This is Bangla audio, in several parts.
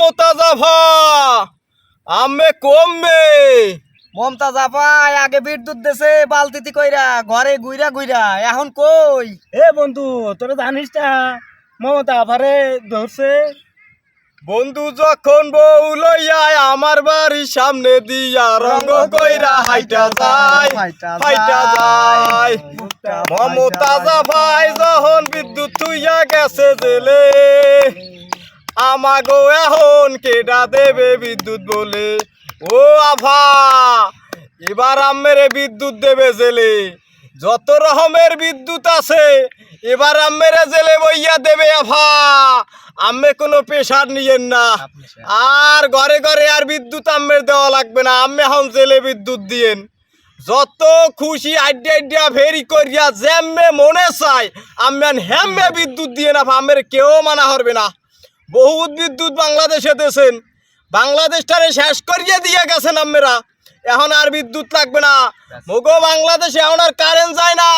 মমতাজ আফা আম্মে কমবে। মমতাজ আপা আগে বিদ্যুৎ দেছে বালতিতে কইরা ঘরে গুইরা গুইরা এখন কই? এ বন্ধু তোরা জানিস না মমতা আফারে ধরছে। বন্ধু যখন বউ লইয়া আমার বাড়ির সামনে দিয়া রঙ্গ কইরা হাইটা যায় হাইটা যায়। মমতাজ আফাই যখন বিদ্যুৎ থুইয়া গেছে জেলে, আমাগো এখন কেডা দেবে বিদ্যুৎ বলে। ও আফা এবার আম্মেরে বিদ্যুৎ দেবে জেলে, যত রকমের বিদ্যুৎ আছে এবার আম্মেরে জেলে বইয়া দেবে। আফা আম্মে কোনো প্রেশার নিয়েন না, আর ঘরে ঘরে আর বিদ্যুৎ আম্মের দেওয়া লাগবে না। আম্মে এখন জেলে বিদ্যুৎ দিয়েন, যত খুশি আড্ডা আড্ডা ফেরি করিয়া যেমে মনে চায় আম্মে হেমে বিদ্যুৎ দিয়ে না। আম্মের কেউ মানা করবে না। বহুত বিদ্যুৎ বাংলাদেশে দেছেন, বাংলাদেশটারে শেষ করিয়ে দিয়ে গেছেন আম্মেরা, এখন আর বিদ্যুৎ লাগবে না। মগো বাংলাদেশে এখন আর কারেন্ট যায় না,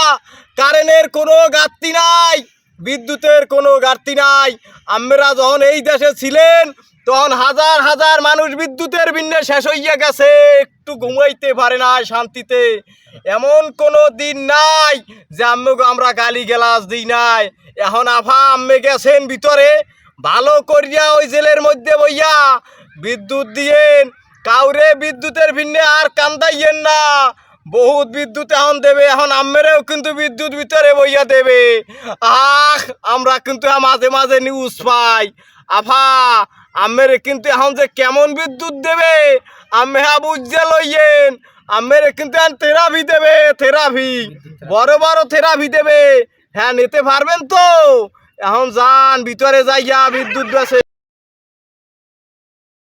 কারেন্টের কোনো ঘাটতি নাই, বিদ্যুতের কোনো ঘাটতি নাই। আম্মেরা যখন এই দেশে ছিলেন তখন হাজার হাজার মানুষ বিদ্যুতের বিন্যে শেষ হইয়া গেছে, একটু ঘুমাইতে পারে না শান্তিতে। এমন কোনো দিন নাই যে আমরা গালি গেলাস দিই নাই। এখন আফা আম্মে গেছেন ভিতরে, ভালো করিয়া ওই জেলের মধ্যে বইয়া বিদ্যুৎ দিয়েন, কাউরে বিদ্যুতের ভিন্নে আর কান্দাইয়েন না। বহুত বিদ্যুৎ এখন দেবে, এখন আম্মেরেও কিন্তু বিদ্যুৎ ভিতরে বইয়া দেবে। আমরা কিন্তু মাঝে মাঝে নিউজ পাই। আফা আম্মেরে কিন্তু এখন যে কেমন বিদ্যুৎ দেবে আম্মে বুঝে লইয়েন। আম্মেরে কিন্তু এখন থেরাপি দেবে, থেরাপি বড় বড় থেরাপি দেবে। হ্যাঁ নিতে পারবেন তো? এখন যান ভিতরে যাইয়া বিদ্যুৎ বেছে।